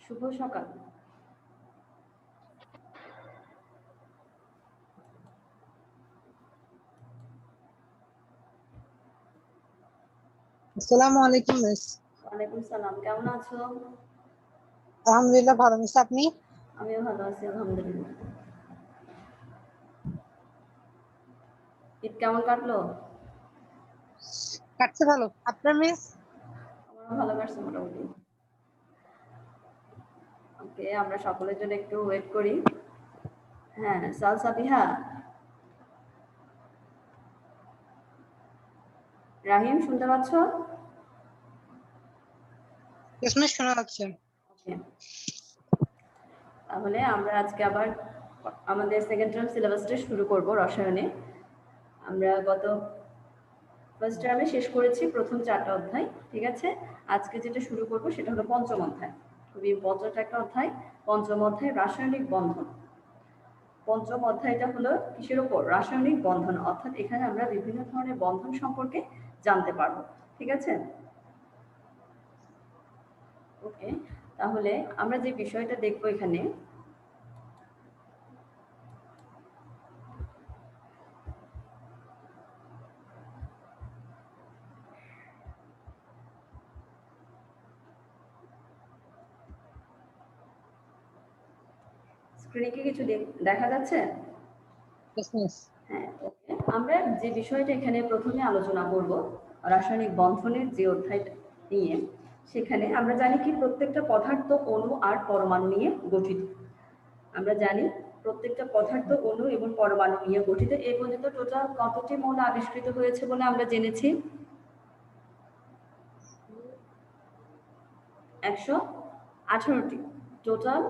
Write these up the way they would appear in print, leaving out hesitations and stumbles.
শুভ সকাল। আসসালামু আলাইকুম মিস। ওয়ালাইকুম সালাম, কেমন আছো? আলহামদুলিল্লাহ ভালো মিস, আপনি? আমিও ভালো আছি আলহামদুলিল্লাহ। ঈদ কেমন কাটলো? কাটছে ভালো, আপনার মিস? আমারও ভালো কাটছে মোটামুটি। ওকে, আমরা সকলের জন্য একটু ওয়েট করি। হ্যাঁ, সাবিহা, রাহিম শুনতে পাচ্ছ? ইয়েস মিস, শোনা যাচ্ছে। ওকে, তাহলে আমরা আজকে আবার আমাদের সেকেন্ড টার্ম সিলেবাসটা শুরু করব রসায়নে। আমরা গত ফার্স্ট টার্মে শেষ করেছি প্রথম 4টা অধ্যায়, ঠিক আছে? আজকে যেটা শুরু করব সেটা হলো পঞ্চম অধ্যায়, খুবই ইম্পর্টেন্ট একটা অধ্যায়। পঞ্চম অধ্যায় রাসায়নিক বন্ধন। পঞ্চম অধ্যায়টা হলো কিসের উপর? রাসায়নিক বন্ধন, অর্থাৎ এখানে আমরা বিভিন্ন ধরনের বন্ধন সম্পর্কে জানতে পারবো, ঠিক আছে? ওকে, তাহলে আমরা যে বিষয়টা দেখবো এখানে, স্ক্রিনে কি কিছু দেখা যাচ্ছে? Yes miss. হ্যাঁ, ওকে, আমরা যে বিষয়টা এখানে প্রথমে আলোচনা করব রাসায়নিক বন্ধনের যে অধ্যায়টা নিয়ে, সেখানে আমরা জানি কি প্রত্যেকটা পদার্থ অণু আর পরমাণু নিয়ে গঠিত। আমরা জানি প্রত্যেকটা পদার্থ অণু এবং পরমাণু নিয়ে গঠিত। এই পর্যন্ত টোটাল কতটি মৌল আবিষ্কৃত হয়েছে বলে আমরা জেনেছি? 118টি। টোটাল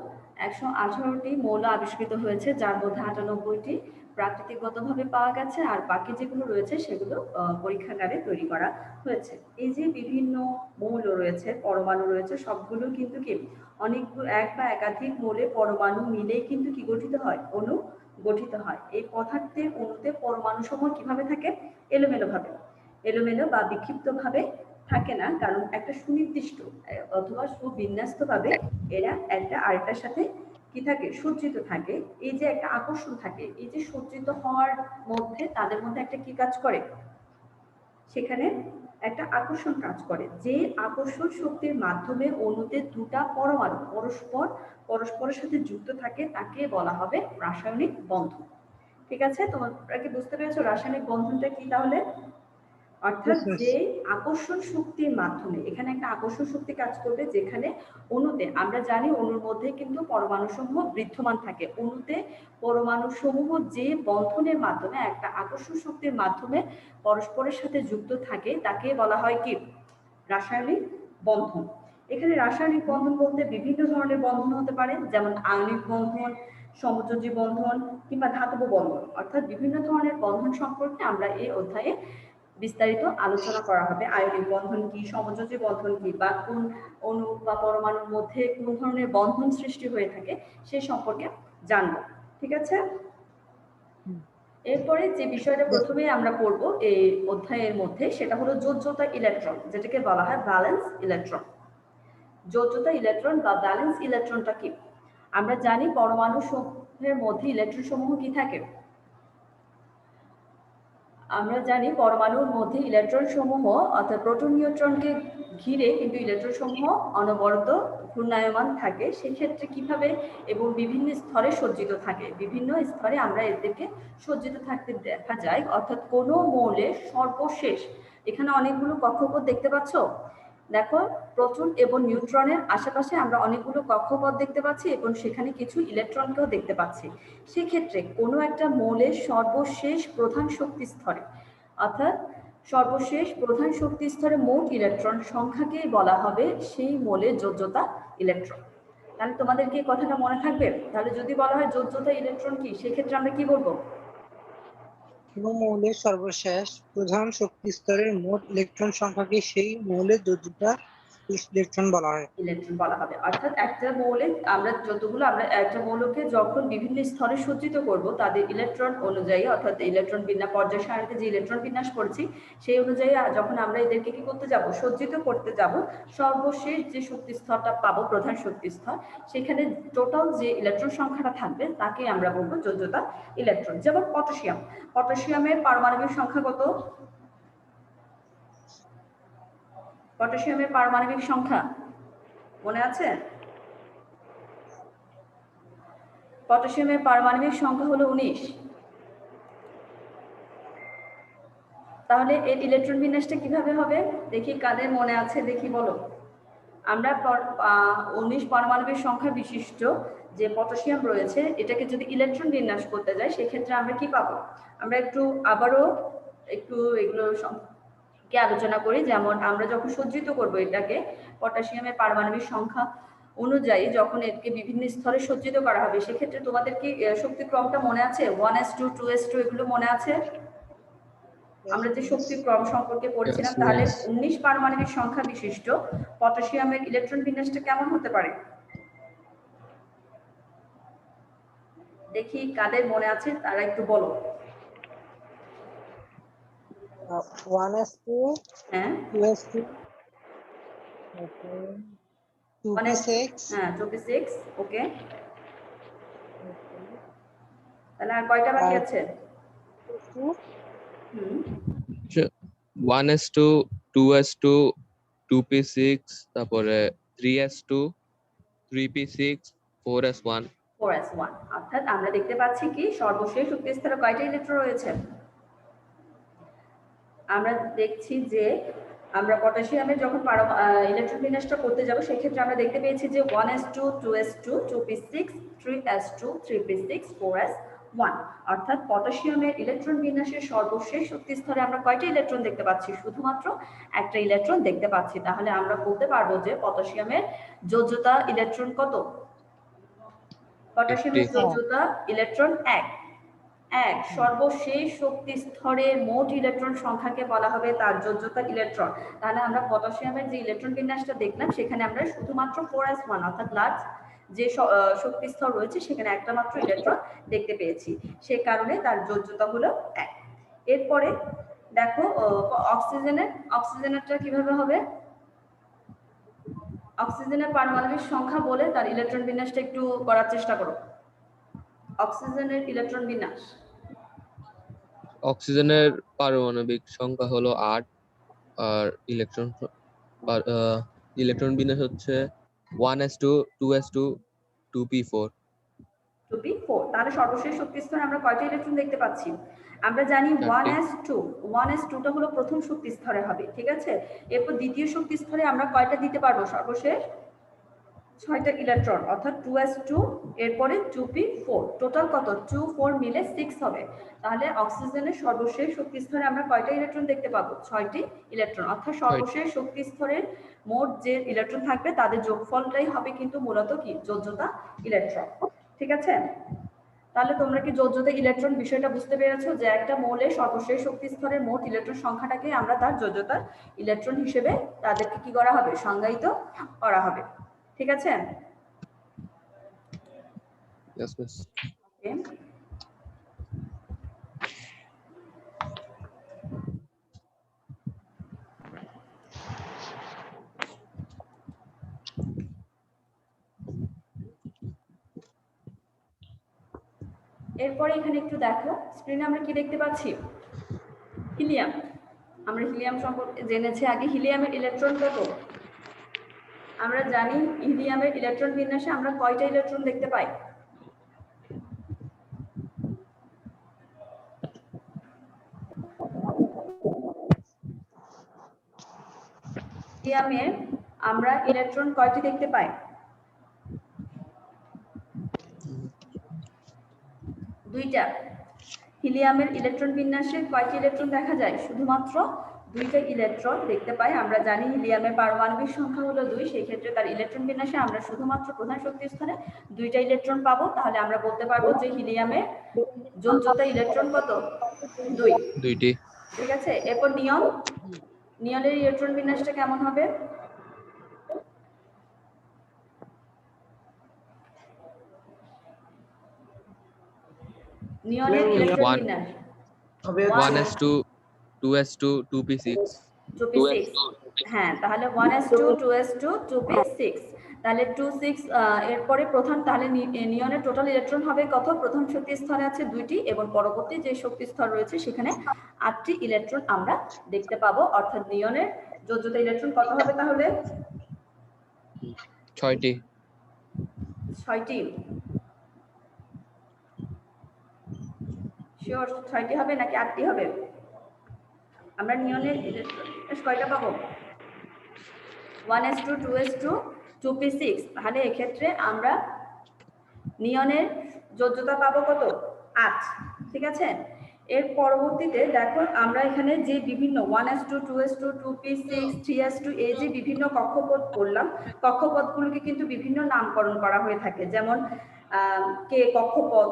118টি মৌল আবিষ্কৃত হয়েছে, যার মধ্যে 98টি প্রাকৃতিকগতভাবে পাওয়া গেছে, আর বাকি যেগুলো রয়েছে সেগুলো পরীক্ষাগারে তৈরি করা হয়েছে। এই যে বিভিন্ন মৌল রয়েছে, পরমাণু রয়েছে, সবগুলো কিন্তু কি অনেকগুলো এক বা একাধিক মৌলের পরমাণু মিলেই কিন্তু কি গঠিত হয়? অণু গঠিত হয়। এই পদার্থের অণুতে পরমাণু সমূহ কিভাবে থাকে? এলোমেলোভাবে, এলোমেলো বা বিক্ষিপ্তভাবে থাকে না, কারণ একটা সুনির্দিষ্ট অথবা সুবিন্যস্তভাবে এরা একটা আরেকটার সাথে কি থাকে? সজ্জিত থাকে। এই যে একটা আকর্ষণ থাকে, এই যে সজ্জিত হওয়ার মধ্যে তাদের মধ্যে একটা কি কাজ করে? সেখানে একটা আকর্ষণ কাজ করে, যে আকর্ষণ শক্তির মাধ্যমে অণুতে দুটা পরমাণু পরস্পরের সাথে যুক্ত থাকে, তাকে বলা হবে রাসায়নিক বন্ধন। ঠিক আছে, তোমরা কি বুঝতে পেরেছো রাসায়নিক বন্ধনটা কি তাহলে? অর্থাৎ ইয়েস মিস। যে আকর্ষণ শক্তির মাধ্যমে, এখানে একটা আকর্ষণ শক্তি কাজ করবে, যেখানে অণুতে আমরা জানি অণুর মধ্যে কিন্তু পরমাণু সমূহ বিদ্যমান থাকে। অণুতে পরমাণু সমূহ যে বন্ধনের মাধ্যমে, একটা আকর্ষণ শক্তির মাধ্যমে পরস্পরের সাথে যুক্ত থাকে, তাকে বলা হয় কি? রাসায়নিক বন্ধন। এখানে রাসায়নিক বন্ধন বলতে বিভিন্ন ধরনের বন্ধন হতে পারে, যেমন আণবিক বন্ধন, সমযোজী বন্ধন কিংবা ধাতব বন্ধন। অর্থাৎ বিভিন্ন ধরনের বন্ধন সম্পর্কে আমরা এই অধ্যায়ে বিস্তারিত আলোচনা করা হবে। আয়নিক বন্ধন কি, সমযোজী বন্ধন কি, বা কোন অণু বা পরমাণুর মধ্যে কোন ধরনের বন্ধন সৃষ্টি হয়ে থাকে সে সম্পর্কে জানবো, ঠিক আছে? এরপরে যে বিষয়টা প্রথমে আমরা পড়ব এই অধ্যায়ের মধ্যে, সেটা হলো যোজ্যতা ইলেকট্রন, যেটাকে বলা হয় ব্যালেন্স ইলেকট্রন। যোজ্যতা ইলেকট্রন বা ব্যালেন্স ইলেকট্রনটা কি? আমরা জানি পরমাণু সমূহের মধ্যে ইলেকট্রন সমূহ কি থাকে? আমরা জানি পরমাণুর মধ্যে ইলেকট্রন সমূহ, অর্থাৎ প্রোটন নিউট্রনকে ঘিরে কিন্তু ইলেকট্রন সমূহ অনবরত ঘূর্ণায়মান থাকে। সেক্ষেত্রে কিভাবে এবং বিভিন্ন স্তরে সজ্জিত থাকে, বিভিন্ন স্তরে আমরা এদেরকে সজ্জিত থাকতে দেখা যায়। অর্থাৎ কোনো মৌলের সর্বশেষ, এখানে অনেকগুলো কক্ষপথ দেখতে পাচ্ছ, দেখো প্রোটন এবং নিউট্রনের আশেপাশে আমরা অনেকগুলো কক্ষপথ দেখতে পাচ্ছি এবং সেখানে কিছু ইলেকট্রনকেও দেখতে পাচ্ছি। সেক্ষেত্রে কোনো একটা মৌলের সর্বশেষ প্রধান শক্তি স্তরে, অর্থাৎ সর্বশেষ প্রধান শক্তি স্তরে মোট ইলেকট্রন সংখ্যাকেই বলা হবে সেই মৌলের যোজ্যতা ইলেকট্রন। তাহলে তোমাদের কি কথাটা মনে থাকবে? তাহলে যদি বলা হয় যোজ্যতা ইলেকট্রন কি, সেক্ষেত্রে আমরা কি বলবো? কোনো মৌলের সর্বশেষ প্রধান শক্তি স্তরের মোট ইলেকট্রন সংখ্যাকে সেই মৌলের যোজ্যতা ইলেকট্রন বলা হয়। ইলেকট্রন বলা হবে। অর্থাৎ একটা মৌলে আমরা একটা মৌলকে যখন বিভিন্ন স্তরে সজ্জিত করব তাদের ইলেকট্রন অনুযায়ী, অর্থাৎ ইলেকট্রন বিন্যাস পর্যায় সারণীতে যে ইলেকট্রন বিন্যাস করছি সেই অনুযায়ী যখন আমরা এদেরকে কি করতে যাব, সজ্জিত করতে যাব, সর্বশেষ যে শক্তি স্তরটা পাবো, প্রধান শক্তি স্তর, সেখানে টোটাল যে ইলেকট্রন সংখ্যাটা থাকবে তাকে আমরা বলবো যোজ্যতা ইলেকট্রন। যেমন পটাশিয়ামের পারমাণবিক সংখ্যা কত? পটাশিয়ামের পারমাণবিক সংখ্যা মনে আছে? পটাশিয়ামের পারমাণবিক সংখ্যা হলো 19। তাহলে এর ইলেকট্রন বিন্যাসটা কিভাবে হবে দেখি, কাদের মনে আছে দেখি বলো। আমরা 19 পারমাণবিক সংখ্যা বিশিষ্ট যে পটাশিয়াম রয়েছে এটাকে যদি ইলেকট্রন বিন্যাস করতে যাই সেক্ষেত্রে আমরা কি পাবো? আমরা আবারও একটু এগুলো কে আলোচনা করি। যেমন আমরা যখন সজ্জিত করব এটাকে পটাশিয়ামের পারমাণবিক সংখ্যা অনুযায়ী, যখন একে বিভিন্ন স্তরে সজ্জিত করা হবে সেক্ষেত্রে তোমাদের কি শক্তি ক্রমটা মনে আছে? 1s2 2s2 এগুলো মনে আছে? আমরা যে শক্তি ক্রম সম্পর্কে পড়ছিলাম, Yes, তাহলে yes. 19 পারমাণবিক সংখ্যা বিশিষ্ট পটাশিয়ামের ইলেকট্রন বিন্যাসটা কেমন হতে পারে দেখি, কাদের মনে আছে তারা একটু বলো। 1s2 হ্যাঁ, 2s2 2p6 হ্যাঁ 26, ওকে। তাহলে আর কয়টা বাকি আছে? 2 হুম, 1s2 2s2 2p6 তারপরে 3s2 3p6 4s1 4s1। অর্থাৎ আমরা দেখতে পাচ্ছি কি সর্বশেষ শক্তি স্তরে কয়টা ইলেকট্রন রয়েছে? আমরা দেখছি যে আমরা পটাশিয়ামের যখন ইলেকট্রন বিন্যাসটা করতে যাব সেক্ষেত্রে আমরা দেখতে পেয়েছি যে 1s2 2s2 2p6 3s2 3p6 4s1। অর্থাৎ পটাশিয়ামের ইলেকট্রন বিন্যাসের সর্বশেষ শক্তি স্তরে আমরা কয়টা ইলেকট্রন দেখতে পাচ্ছি? শুধুমাত্র একটা ইলেকট্রন দেখতে পাচ্ছি। তাহলে আমরা বলতে পারবো যে পটাশিয়ামের যোজ্যতা ইলেকট্রন কত? পটাশিয়ামের 50 যোজ্যতা ইলেকট্রন 1। সর্বশেষ শক্তি স্তরে মোট ইলেকট্রন সংখ্যাকে বলা হবে তার যোজ্যতা ইলেকট্রন। তাহলে আমরা পটাশিয়ামের যে ইলেকট্রন বিন্যাসটা দেখলাম সেখানে আমরা শুধুমাত্র 4s1 অর্থাৎ লার্জ যে শক্তি স্তর রয়েছে সেখানে একটা মাত্র ইলেকট্রন দেখতে পেয়েছি, সে কারণে তার যোজ্যতা হলো 1। এরপরে দেখো অক্সিজেনেরটা কিভাবে হবে? অক্সিজেনের পারমাণবিক সংখ্যা বলে তার ইলেকট্রন বিন্যাসটা একটু করার চেষ্টা করো। অক্সিজেনের ইলেকট্রন বিন্যাস। অক্সিজেনের পারমাণবিক সংখ্যা হলো 8 আর ইলেকট্রন বিন্যাস হচ্ছে 1s2 2s2 2p4 2p4। তাহলে সর্বশেষ শক্তি স্তরে আমরা কয়টা ইলেকট্রন দেখতে পাচ্ছি? আমরা জানি 1s2টা হলো প্রথম শক্তি স্তরে হবে, ঠিক আছে। এরপর দ্বিতীয় শক্তি স্তরে আমরা কয়টা দিতে পারবো? সর্বশেষ 6টা ইলেকট্রন, অর্থাৎ 2s2 এরপরে 2p4, টোটাল কত? 2 4 মিলে 6 হবে। তাহলে অক্সিজেনের সর্বশেষ শক্তি স্তরে আমরা কয়টা ইলেকট্রন দেখতে পাবো? 6টি ইলেকট্রন। অর্থাৎ সর্বশেষ শক্তি স্তরের মোট যে ইলেকট্রন থাকবে তাদের যোগফলটাই হবে কিন্তু মূলত কি যোজ্যতা ইলেকট্রন, ঠিক আছে। তাহলে তোমরা কি যোজ্যতা ইলেকট্রন বিষয়টা বুঝতে পেরেছো যে একটা মৌলের সর্বশেষ শক্তি স্তরের মোট ইলেকট্রন সংখ্যাটাকে আমরা তার যোজ্যতা ইলেকট্রন হিসেবে তাদেরকে কি করা হবে? সংজ্ঞায়িত করা হবে, ঠিক আছে। Yes, miss. Okay. এরপরে এখানে একটু দেখো স্ক্রিনে আমরা কি দেখতে পাচ্ছি? হিলিয়াম। আমরা হিলিয়াম সম্পর্কে জেনেছি আগে। হিলিয়ামের ইলেকট্রন কত? আমরা জানি হিলিয়ামের ইলেকট্রন বিন্যাসে আমরা কয়টা ইলেকট্রন দেখতে পাই? হিলিয়ামে আমরা ইলেকট্রন কয়টি দেখতে পাই? দুইটা। হিলিয়ামের ইলেকট্রন বিন্যাসে কয়টি ইলেকট্রন দেখা যায়? শুধুমাত্র দুইটা ইলেকট্রন দেখতে পাই। আমরা জানি হিলিয়ামের পারমাণবিক সংখ্যা হলো 2, সেই ক্ষেত্রে তার ইলেকট্রন বিন্যাসে আমরা শুধুমাত্র প্রধান শক্তি স্তরে দুইটা ইলেকট্রন পাবো। তাহলে আমরা বলতে পারবো যে হিলিয়ামের যোজ্যতা ইলেকট্রন কত? 2। দুইটি। ঠিক আছে। এরপর নিয়নের ইলেকট্রন বিন্যাসটা কেমন হবে? নিয়নের Ma'am, ইলেকট্রন one বিন্যাস হবে 1s2 2s2 2p6 2p6 হ্যাঁ, তাহলে 1s2 2s2 2p6, তাহলে 26 এরপরে প্রথম, তাহলে নিয়নের টোটাল ইলেকট্রন হবে কত? প্রথম শক্তি স্তরে আছে 2টি এবং পরবর্তী যে শক্তি স্তর রয়েছে সেখানে 8টি ইলেকট্রন আমরা দেখতে পাবো, অর্থাৎ নিয়নের যোজ্যতা ইলেকট্রন কত হবে তাহলে? 6টি 6টি। শিওর 6টি হবে নাকি 8টি হবে? আমরা নিয়নের ইলেকট্রন কয়টা পাবো? 1s2 2s2 2p6, তাহলে এক্ষেত্রে আমরা নিয়নের যোজ্যতা পাবো কত? 8। ঠিক আছে, এর পরবর্তীতে দেখো আমরা এখানে যে বিভিন্ন 1s2 2s2 2p6 3s2 এই যে বিভিন্ন কক্ষপথ করলাম, কক্ষপথগুলোকে কিন্তু বিভিন্ন নামকরণ করা হয়ে থাকে, যেমন কে কক্ষপথ,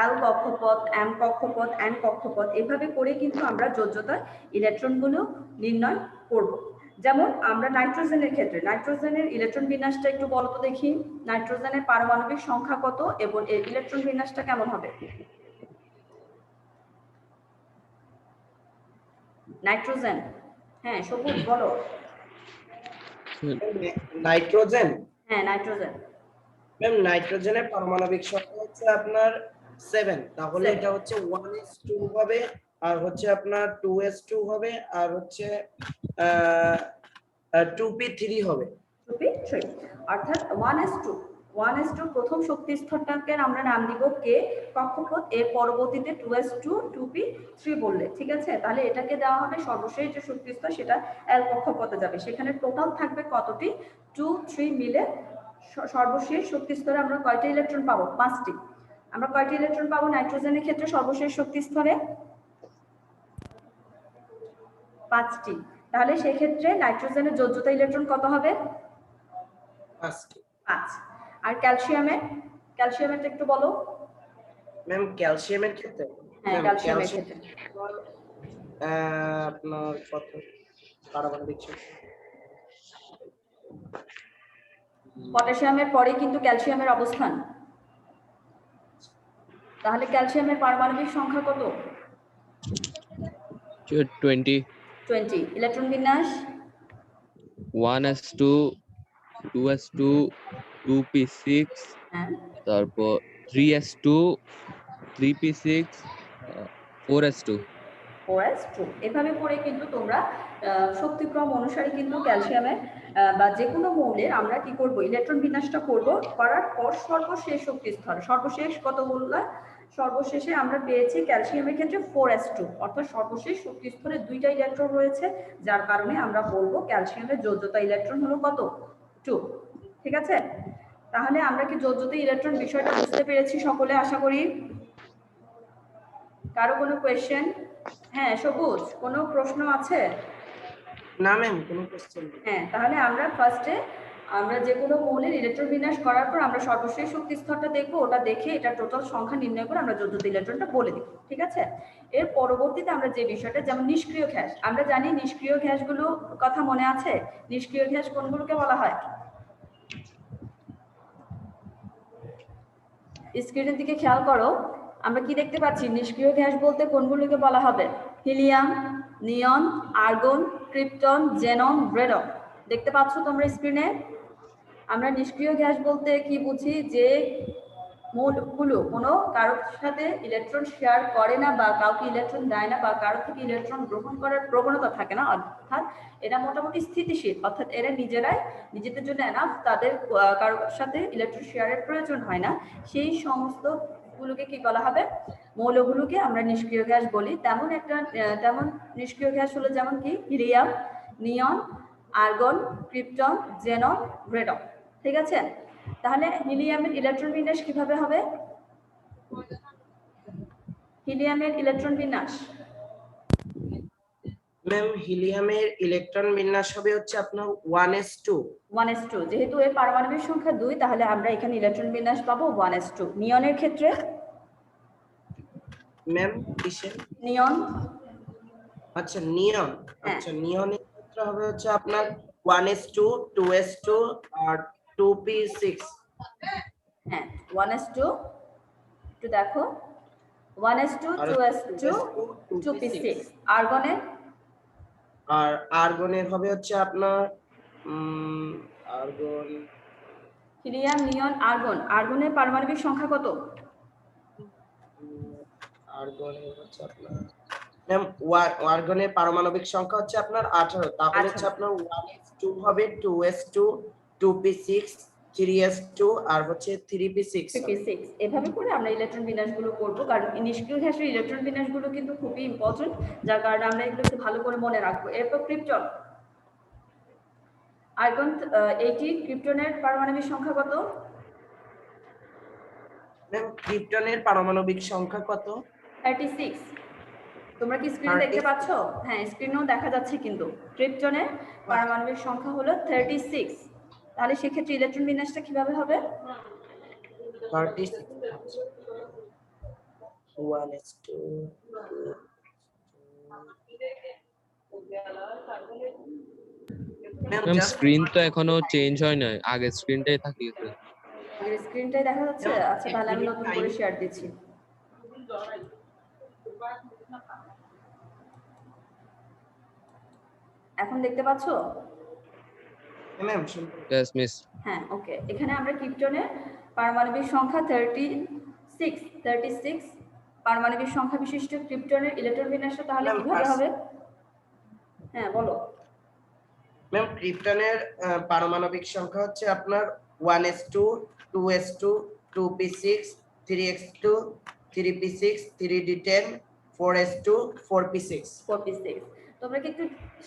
এল কক্ষপথ, এম কক্ষপথ, এন কক্ষপথ, এভাবে করে কিন্তু আমরা যোজ্যতার ইলেকট্রনগুলো নির্ণয় করব। যেমন আমরা নাইট্রোজেনের ক্ষেত্রে নাইট্রোজেনের ইলেকট্রন বিন্যাসটা একটু বলো তো দেখি, নাইট্রোজেনের পারমাণবিক সংখ্যা কত এবং এর ইলেকট্রন বিন্যাসটা কেমন হবে? নাইট্রোজেন, হ্যাঁ সবুজ বলো। নাইট্রোজেন। হ্যাঁ নাইট্রোজেন। ম্যাম, নাইট্রোজেনের পারমাণবিক সংখ্যা হচ্ছে আপনার 7, তাহলে 7 এটা হচ্ছে 1s2 হবে, আর হচ্ছে আপনার 2s2 হবে, আর হচ্ছে 2p3 হবে। 2p3, অর্থাৎ 1s2 প্রথম শক্তি স্তরটাকে আমরা নাম দিব কে কক্ষপথ, এর পরবর্তীতে 2s2 2p3 বললে ঠিক আছে, তাহলে এটাকে দেওয়া হবে সর্বশেষ যে শক্তি স্তর সেটা এল কক্ষপথে যাবে, সেখানে টোটাল থাকবে কতটি? 2 3 মিলে সর্বশেষ শক্তি স্তরে আমরা কয়টা ইলেকট্রন পাবো? 5টি। আমরা কয়টি ইলেকট্রন পাবো নাইট্রোজেনের ক্ষেত্রে সর্বশেষ শক্তি স্তরে? 5টি। তাহলে সেক্ষেত্রে নাইট্রোজেনের যোজ্যতা ইলেকট্রন কত হবে? 5। আর ক্যালসিয়ামেরটা একটু বলো। ম্যাম, ক্যালসিয়ামের ক্ষেত্রে হ্যাঁ ক্যালসিয়ামের ক্ষেত্রে আপনার কত পারমাণবিক সংখ্যা? পটাশিয়ামের পরে কিন্তু ক্যালসিয়ামের অবস্থান, তাহলে ক্যালসিয়ামের পারমাণবিক সংখ্যা কত? 20 20। ইলেকট্রন বিন্যাস 1s2 2s2 2p6 হ্যাঁ তারপর 3s2 3p6 4s2 4s2, এভাবে করে কিন্তু তোমরা শক্তিক্রম অনুসারে কিন্তু ক্যালসিয়ামের বা যে কোনো মৌলের আমরা কি করব? ইলেকট্রন বিন্যাসটা করব, করার পর সর্বশেষ শক্তি স্তর, সর্বশেষ কত বললাম? সর্বশেষে আমরা পেয়েছি ক্যালসিয়ামের ক্ষেত্রে 4s2, অর্থাৎ সর্বশেষ শক্তি স্তরে 2টা ইলেকট্রন রয়েছে, যার কারণে আমরা বলবো ক্যালসিয়ামের যোজ্যতা ইলেকট্রন হলো কত? 2। ঠিক আছে, তাহলে আমরা কি যোজ্যতা ইলেকট্রন বিষয়টা বুঝতে পেরেছি সকলে আশা করি? কারো কোনো কোয়েশ্চেন? হ্যাঁ সবুজ, কোনো প্রশ্ন আছে? না ম্যাম, কোনো কোশ্চেন নেই। হ্যাঁ, তাহলে আমরা ফার্স্টে আমরা যে কোনো মৌলের ইলেকট্রন বিন্যাস করার পর আমরা সর্বশেষ শক্তি স্তরটা দেখবো, ওটা দেখে এটা টোটাল সংখ্যা নির্ণয় করে আমরা যোজ্যতা ইলেকট্রনটা বলে দিব। ঠিক আছে, এর পরবর্তীতে আমরা যে বিষয়টা, যেমন নিষ্ক্রিয় গ্যাস, আমরা জানি নিষ্ক্রিয় গ্যাসগুলো কথা মনে আছে? নিষ্ক্রিয় গ্যাস কোনগুলোকে বলা হয়? স্ক্রিনের দিকে খেয়াল করো, আমরা কি দেখতে পাচ্ছি? নিষ্ক্রিয় গ্যাস বলতে কোনগুলোকে বলা হবে? হিলিয়াম, নিয়ন, আর্গন, ক্রিপ্টন, জেনন, রেডন। দেখতে পাচ্ছ তোমরা স্ক্রিনে? আমরা নিষ্ক্রিয় গ্যাস বলতে কি বুঝি? যে মৌলগুলো কোনো কারোর সাথে ইলেকট্রন শেয়ার করে না বা কাউকে ইলেকট্রন দেয় না বা কারো থেকে ইলেকট্রন গ্রহণ করার প্রবণতা থাকে না, অর্থাৎ এরা মোটামুটি স্থিতিশীল, অর্থাৎ এরা নিজেরাই নিজেদের জন্য এনাফ, তাদের কারোর সাথে ইলেকট্রন শেয়ারের প্রয়োজন হয় না, সেই সমস্ত গুলোকে কি বলা হবে? মৌলগুলোকে আমরা নিষ্ক্রিয় গ্যাস বলি। তেমন নিষ্ক্রিয় গ্যাস হলো যেমন কি হিলিয়াম, নিয়ন, আর্গন, ক্রিপ্টন, জেনন, রেডন। ঠিক আছে, তাহলে হিলিয়ামের ইলেকট্রন বিন্যাস কিভাবে হবে? হিলিয়ামের ইলেকট্রন বিন্যাস ম্যাম, হিলিয়ামের ইলেকট্রন বিন্যাস হবে হচ্ছে আপনার 1s2। 1s2, যেহেতু এর পারমাণবিক সংখ্যা 2, তাহলে আমরা এখানে ইলেকট্রন বিন্যাস পাবো 1s2। নিয়নের ক্ষেত্রে ম্যাম, কিসের? নিয়ন, আচ্ছা, নিয়ন। হ্যাঁ। আচ্ছা, নিয়নের ক্ষেত্রে হবে হচ্ছে আপনার 1s2 2s2 আর 2p6। হ্যাঁ 1s2, একটু দেখো 1s2 আর 2s2 2p6 আর্গনের আর আর্গনের হবে হচ্ছে আপনার আর্গন হিলিয়াম নিয়ন আর্গন আর্গনের পারমাণবিক সংখ্যা কত আর্গনের হচ্ছে আপনার ম্যাম আর্গনের পারমাণবিক সংখ্যা হচ্ছে আপনার 18 তাহলে হচ্ছে 18 আপনার 1s2 হবে 2s2 2p6 3s2 আর হচ্ছে 3p6 হবে। 3p6 এভাবে করে আমরা ইলেকট্রন বিন্যাসগুলো করব, কারণ এই নিষ্ক্রিয় গ্যাসের ইলেকট্রন বিন্যাসগুলো কিন্তু খুবই ইম্পর্টেন্ট, যার কারণে আমরা এগুলো একটু ভালো করে মনে রাখবো। এরপর ক্রিপ্টন আর্গন 80 ক্রিপ্টনের পারমাণবিক সংখ্যা কত ম্যাম ক্রিপ্টনের পারমাণবিক সংখ্যা কত 36 তোমরা কি স্ক্রিনে দেখতে 36 পাচ্ছ? হ্যাঁ, স্ক্রিনেও দেখা যাচ্ছে কিন্তু ক্রিপ্টনের পারমাণবিক সংখ্যা হলো 36। তাহলে সেক্ষেত্রে ইলেকট্রন বিন্যাসটা কিভাবে হবে? 36 1s2 ম্যাম স্ক্রিন তো এখনো চেঞ্জ হয় না, আগের স্ক্রিনটাই থাকি গেছে। আগের স্ক্রিনটাই দেখা যাচ্ছে? আচ্ছা, তাহলে আমি নতুন করে শেয়ার দিচ্ছি। এখন দেখতে পাচ্ছ? Ma'am yes miss. হ্যাঁ, ওকে। এখানে আমরা ক্রিপ্টনের পারমাণবিক সংখ্যা 36 পারমাণবিক সংখ্যা বিশিষ্ট ক্রিপ্টনের ইলেকট্রন বিন্যাসটা তাহলে কিভাবে হবে? হ্যাঁ, বলো। ম্যাম ক্রিপ্টনের পারমাণবিক সংখ্যা হচ্ছে আপনার 1s2 2s2 2p6 3x2 3p6 3d10 4s2 4p6 4p6 তোমরা কি একটু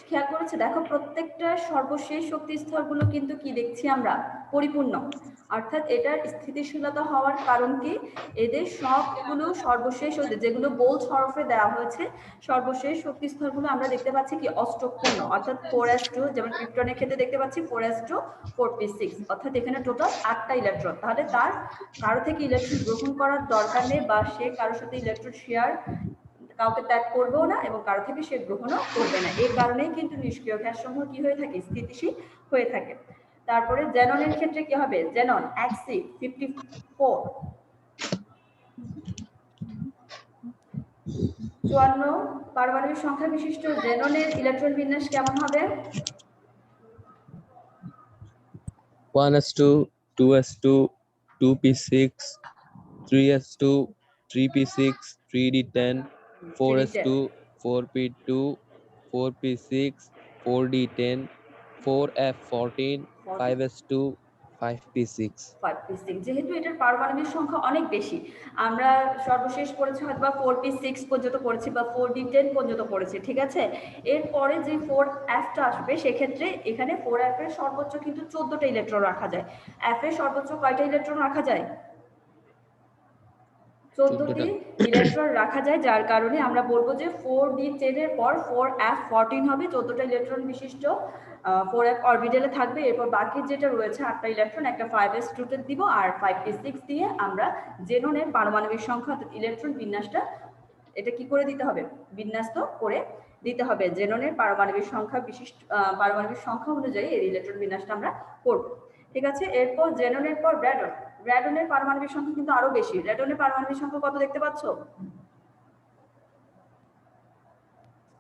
খেয়াল করেছো? দেখো, প্রত্যেকটা সর্বশেষ শক্তি স্তরগুলো কিন্তু কি দেখছি আমরা পরিপূর্ণ, অর্থাৎ এটার স্থিতিশীলতা হওয়ার কারণ কি, এদের সবগুলো সর্বশেষ যেগুলো বোল্ড হরফে দেওয়া হয়েছে সর্বশেষ শক্তি স্তরগুলো আমরা দেখতে পাচ্ছি কি অষ্টকপূর্ণ, অর্থাৎ 4s2, যেমন ক্রিপ্টনের ক্ষেত্রে দেখতে পাচ্ছি 4s2 4p6, অর্থাৎ এখানে টোটাল 8টা ইলেকট্রন। তাহলে তার কারো থেকে ইলেকট্রন গ্রহণ করার দরকার নেই, বা সে কারোর সাথে ইলেকট্রন শেয়ার কাউকে ত্যাগ করবেও না এবং কারো থেকে সে গ্রহণও করবে না। এই কারণেই কিন্তু নিষ্ক্রিয় গ্যাস সমূহ কি হয়ে থাকে, স্থিতিশীল হয়ে থাকে। তারপরে জেননের ক্ষেত্রে কি হবে? জেনন Xc54 54 পারমাণবিক সংখ্যা বিশিষ্ট জেননের ইলেকট্রন বিন্যাস কেমন হবে? 1s2 2s2 2p6 3s2 3p6 3d10 4s2 4p2 4p6 4d10 4f14 5s2 5p6 5p6 যেহেতু এটার পারমাণবিক সংখ্যা অনেক বেশি, আমরা সর্বশেষ পড়েছি হয়তো বা 4p6 পর্যন্ত পড়েছি বা 4d10 পর্যন্ত পড়েছি, ঠিক আছে? এরপরে যে 4f আসবে সেক্ষেত্রে এখানে 4f এর সর্বোচ্চ কিন্তু 14টা ইলেকট্রন রাখা যায়। f এর সর্বোচ্চ কয়টা ইলেকট্রন রাখা যায়? 14টি ইলেকট্রন রাখা যায়, যার কারণে আমরা বলবো যে 4d10 এর পর 4f14 হবে, 14টা ইলেকট্রন বিশিষ্ট 4f অরবিটালে থাকবে। এরপর বাকি যেটা রয়েছে 8টা ইলেকট্রন, একটা 5s টোটাল দিব আর 5p6 দিয়ে আমরা জেননের পারমাণবিক সংখ্যা অর্থাৎ ইলেকট্রন বিন্যাসটা এটা কি করে দিতে হবে, বিন্যস্ত করে দিতে হবে। জেননের পারমাণবিক সংখ্যা বিশিষ্ট পারমাণবিক সংখ্যা অনুযায়ী এর ইলেকট্রন বিন্যাসটা আমরা করব, ঠিক আছে? এরপর জেননের পর র্যাডন। র্যাডনের পারমাণবিক সংখ্যা কিন্তু আরো বেশি। র্যাডনের পারমাণবিক সংখ্যা কত দেখতে পাচ্ছ?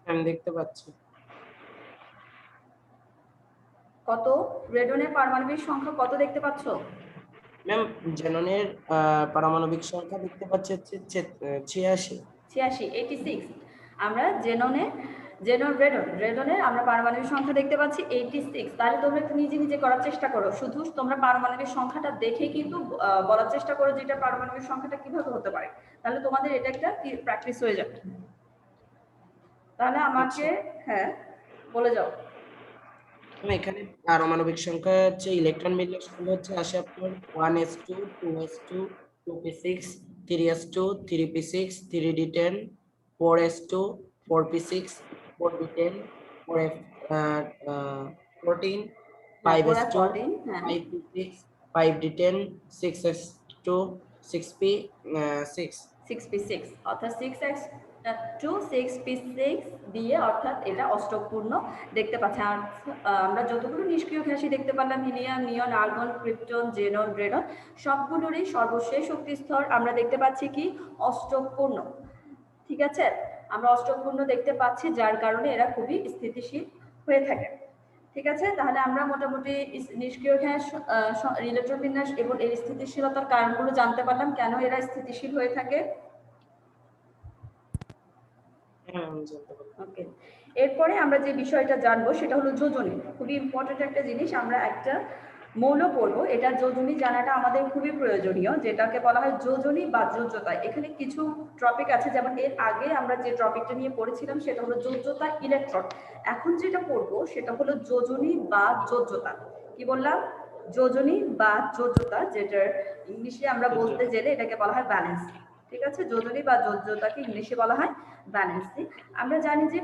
আমি দেখতে পাচ্ছি কত? রেডনের পারমাণবিক সংখ্যা কত দেখতে পাচ্ছ? ম্যাম জেননের পারমাণবিক সংখ্যা দেখতে পাচ্ছি হচ্ছে 86 86 আমরা রেডনের আমরা পারমাণবিক সংখ্যা দেখতে পাচ্ছি 86। তাহলে তোমরা একটু নিজে নিজে করার চেষ্টা করো, শুধু তোমরা পারমাণবিক সংখ্যাটা দেখে কিন্তু বলার চেষ্টা করো যে এটা পারমাণবিক সংখ্যাটা কিভাবে হতে পারে, তাহলে তোমাদের এটা একটা প্র্যাকটিস হয়ে যাবে। তাহলে আমাকে হ্যাঁ বলে যাও। এখানে পারমাণবিক সংখ্যা হচ্ছে ইলেকট্রন বিন্যাসগুলো হচ্ছে আসে আপনার 1s2 2s2 2p6 3s2 3p6 3d10 4s2 4p6 4d10 4f14 5s2 5p6 5d10 6s2 6p6 6p6 অর্থাৎ 6x 2,6p6 দিয়ে, অর্থাৎ এটা অষ্টকপূর্ণ দেখতে পাচ্ছি। আর আমরা যতগুলো নিষ্ক্রিয় গ্যাসই দেখতে পারলাম, হিলিয়াম, নিয়ন, আর্গন, ক্রিপ্টন, জেনন, রেডন, সবগুলোরই সর্বশেষ শক্তি স্তর আমরা দেখতে পাচ্ছি কি অষ্টকপূর্ণ। ঠিক আছে, আমরা অষ্টকপূর্ণ দেখতে পাচ্ছি, যার কারণে এরা খুবই স্থিতিশীল হয়ে থাকে। ঠিক আছে, তাহলে আমরা মোটামুটি নিষ্ক্রিয় গ্যাস, ইলেকট্রন বিন্যাস এবং এর স্থিতিশীলতার কারণগুলো জানতে পারলাম, কেন এরা স্থিতিশীল হয়ে থাকে। ওকে, এরপরে আমরা যে বিষয়টা জানবো সেটা হলো যোজনী। খুবই ইম্পর্টেন্ট একটা জিনিস, আমরা একটা মৌল পড়বো, এটা যোজনী জানাটা আমাদের খুবই প্রয়োজনীয়, যেটাকে বলা হয় যোজনী বা যোজ্যতা। এখানে কিছু টপিক আছে, যেমন এর আগে আমরা যে টপিকটা নিয়ে পড়েছিলাম সেটা হলো যোজ্যতা ইলেকট্রন। এখন যেটা পড়বো সেটা হলো যোজনী বা যোজ্যতা। কি বললাম? যোজনী বা যোজ্যতা, যেটার ইংলিশে আমরা বলতে গেলে এটাকে বলা হয় ব্যালেন্স। ঠিক আছে, যোজনী বা যোজ্যতাকে ইংলিশে বলা হয় ব্যালেন্সি। আমরা জানি যে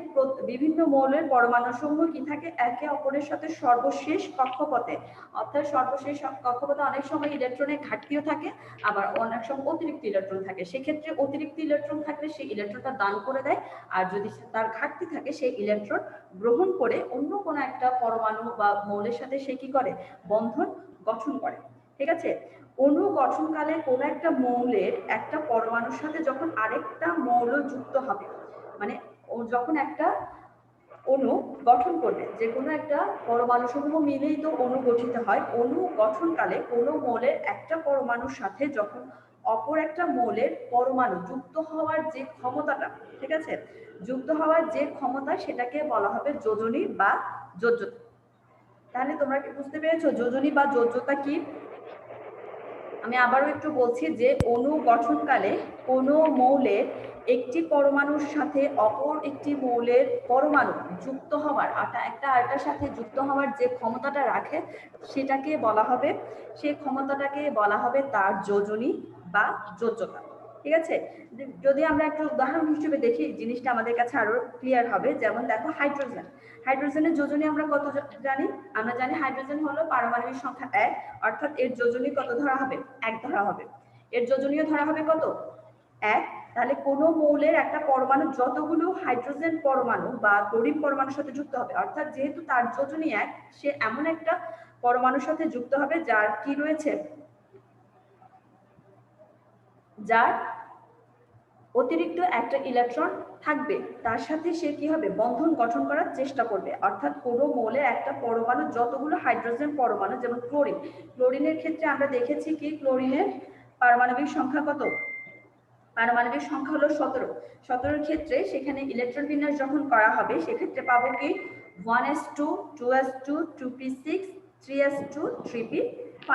বিভিন্ন মৌলের পরমাণু সমূহ কি থাকে, একে অপরের সাথে সর্বশেষ কক্ষপথে, অর্থাৎ সর্বশেষ কক্ষপথে অনেক সময় ইলেকট্রনের ঘাটতিও থাকে, আবার অনেক সময় অতিরিক্ত ইলেকট্রন থাকে। সেক্ষেত্রে অতিরিক্ত ইলেকট্রন থাকলে সেই ইলেকট্রনটা দান করে দেয়, আর যদি তার ঘাটতি থাকে সেই ইলেকট্রন গ্রহণ করে অন্য কোনো একটা পরমাণু বা মৌলের সাথে সে কি করে, বন্ধন গঠন করে। ঠিক আছে, অণু গঠনকালে কোনো একটা মৌলের একটা পরমাণুর সাথে যখন আরেকটা মৌল যুক্ত হবে, মানে যখন একটা অণু গঠন করবে, যে কোনো একটা পরমাণু সমূহ মিলেই তো অণু গঠিত হয়। অণু গঠনকালে কোনো মৌলের একটা পরমাণুর সাথে যখন অপর একটা মৌলের পরমাণু যুক্ত হওয়ার যে ক্ষমতাটা, ঠিক আছে, যুক্ত হওয়ার যে ক্ষমতা, সেটাকে বলা হবে যোজনী বা যোজ্যতা। তাহলে তোমরা কি বুঝতে পেরেছো যোজনী বা যোজ্যতা কি? আমি আবারও একটু বলছি যে অণু গঠনকালে কোনো মৌলের একটি পরমাণুর সাথে অপর একটি মৌলের পরমাণু যুক্ত হওয়ার, একটা আরেকটার সাথে যুক্ত হওয়ার যে ক্ষমতাটা রাখে সেটাকে বলা হবে, সেই ক্ষমতাটাকে বলা হবে তার যোজনী বা যোজ্যতা। ঠিক আছে, যদি আমরা একটু উদাহরণ হিসেবে দেখি জিনিসটা আমাদের কাছে আরো ক্লিয়ার হবে। যেমন দেখো হাইড্রোজেন, হাইড্রোজেনের যোজনী আমরা কত জানি? আমরা জানি হাইড্রোজেন হলো পারমাণবিক সংখ্যা 1, অর্থাৎ এর যোজনী কত ধরা হবে? 1 ধরা হবে। এর যোজনীয় ধরা হবে কত? 1। তাহলে কোনো মৌলের একটা পরমাণু যতগুলো হাইড্রোজেন পরমাণু বা ক্লোরিন পরমাণুর সাথে যুক্ত হবে, অর্থাৎ যেহেতু তার যোজনী 1, সে এমন একটা পরমাণুর সাথে যুক্ত হবে যার কি রয়েছে, যার অতিরিক্ত একটা ইলেকট্রন থাকবে, তার সাথে সে কি হবে, বন্ধন গঠন করার চেষ্টা করবে। অর্থাৎ কোনো মৌলের একটা পরমাণু যতগুলো হাইড্রোজেন পরমাণু, যেমন ক্লোরিন, ক্লোরিনের ক্ষেত্রে আমরা দেখেছি কি ক্লোরিনের পারমাণবিক সংখ্যা কত? পারমাণবিক সংখ্যা হলো 17। 17 ক্ষেত্রে সেখানে ইলেকট্রন বিন্যাস যখন করা হবে সেক্ষেত্রে পাবো কি 1s2 2s2 2p6 3s2 3p5।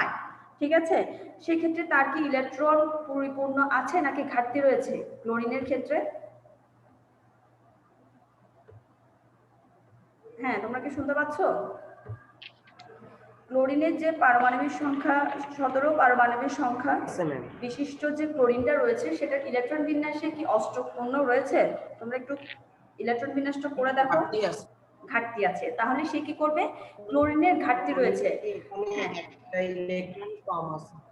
ঠিক আছে, সেক্ষেত্রে তার কি ইলেকট্রন পরিপূর্ণ আছে নাকি ঘাটতি রয়েছে ক্লোরিনের ক্ষেত্রে? হ্যাঁ, তোমরা কি শুনতে পাচ্ছ? ক্লোরিনের যে পারমাণবিক সংখ্যা 17 পারমাণবিক সংখ্যা বিশিষ্ট যে ক্লোরিনটা রয়েছে সেটার ইলেকট্রন বিন্যাসে কি অষ্টকপূর্ণ রয়েছে? তোমরা একটু ইলেকট্রন বিন্যাসটা করে দেখো। ঘাটতি আছে, তাহলে সে কি করবে, ক্লোরিনের ঘাটতি রয়েছে,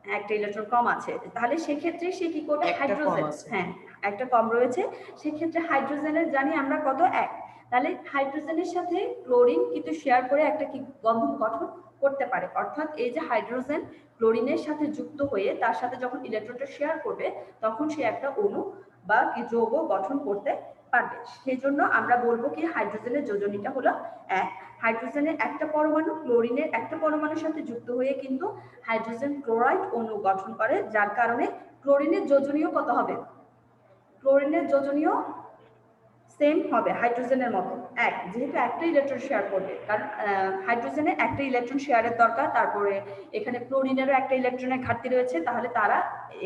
একটা ইলেকট্রন কম আছে, তাহলে সেক্ষেত্রে সে কি করবে, হাইড্রোজেন, হ্যাঁ একটা কম রয়েছে, সেক্ষেত্রে হাইড্রোজেনের জানি আমরা কত, 1। তাহলে হাইড্রোজেনের সাথে ক্লোরিন কিন্তু শেয়ার করে একটা কি বন্ধন গঠন করতে পারে, অর্থাৎ এই যে হাইড্রোজেন ক্লোরিনের সাথে যুক্ত হয়ে তার সাথে যখন ইলেকট্রনটা শেয়ার করবে তখন সে একটা অণু বা কি যৌগ গঠন করতে পারবে। সেই জন্য আমরা বলবো কি হাইড্রোজেনের যোজনীটা হলো 1। হাইড্রোজেনের একটা পরমাণু ক্লোরিনের একটা পরমাণুর সাথে যুক্ত হয়ে কিন্তু হাইড্রোজেন ক্লোরাইড অণু গঠন করে, যার কারণে ক্লোরিনের যোজনীয় কত হবে, ক্লোরিনের যোজনীয় সেম হবে হাইড্রোজেনের মতো 1, যেহেতু একটা ইলেকট্রন শেয়ার করবে, কারণ হাইড্রোজেনের একটা ইলেকট্রন শেয়ারের দরকার, তারপরে এখানে ক্লোরিনেরও একটা ইলেকট্রনের ঘাটতি রয়েছে, তাহলে তারা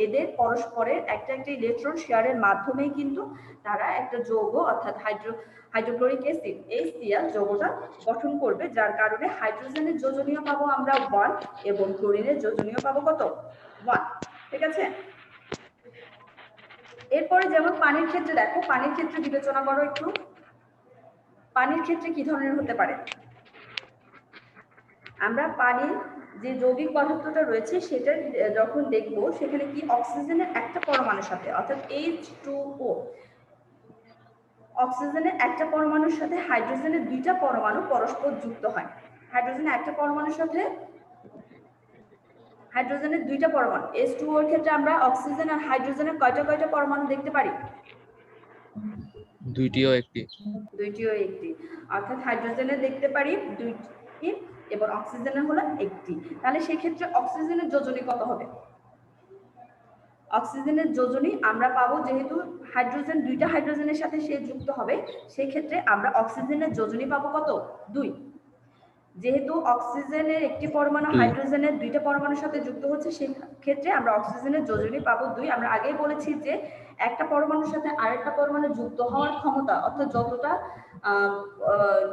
এদের পরস্পরের একটা ইলেকট্রন শেয়ারের মাধ্যমেই কিন্তু তারা একটা যৌগ, অর্থাৎ হাইড্রোক্লোরিক অ্যাসিড HCl যৌগটা গঠন করবে, যার কারণে হাইড্রোজেনের যোজনীয় পাবো আমরা 1 এবং ক্লোরিনের যোজনীয় পাবো কত, 1। ঠিক আছে, এরপরে যেমন পানির ক্ষেত্রে দেখো, পানির ক্ষেত্রে বিবেচনা করো একটু, পানির ক্ষেত্রে কি ধরনের হতে পারে? আমরা পানির যে যৌগিক পদার্থটা রয়েছে সেটা যখন দেখবো সেখানে কি অক্সিজেনের একটা পরমাণুর সাথে, অর্থাৎ H2O, অক্সিজেনের একটা পরমাণুর সাথে হাইড্রোজেনের দুইটা পরমাণু পরস্পর যুক্ত হয়। হাইড্রোজেনের একটা পরমাণুর সাথে হাইড্রোজেনের দুইটা পরমাণু, H2O এর ক্ষেত্রে আমরা অক্সিজেন আর হাইড্রোজেনের কয়টা পরমাণু দেখতে পারি? দুইটিও একটি। দুইটিও একটি, অর্থাৎ হাইড্রোজেনের দেখতে পারি দুইটি এবং অক্সিজেনের হলো একটি। তাহলে সেই ক্ষেত্রে অক্সিজেনের যোজনী কত হবে? অক্সিজেনের যোজনী আমরা পাবো, যেহেতু হাইড্রোজেন দুইটা হাইড্রোজেনের সাথে সে যুক্ত হবে, সেই ক্ষেত্রে আমরা অক্সিজেনের যোজনী পাবো কত? 2। যেহেতু অক্সিজেনের একটি পরমাণু 2। হাইড্রোজেনের দুইটা পরমাণুর সাথে যুক্ত হচ্ছে, সেই ক্ষেত্রে আমরা অক্সিজেনের যোজনী পাবো 2। আমরা আগেই বলেছি যে একটা পরমাণুর সাথে আরেকটা পরমাণু যুক্ত হওয়ার ক্ষমতা, অর্থাৎ যতটা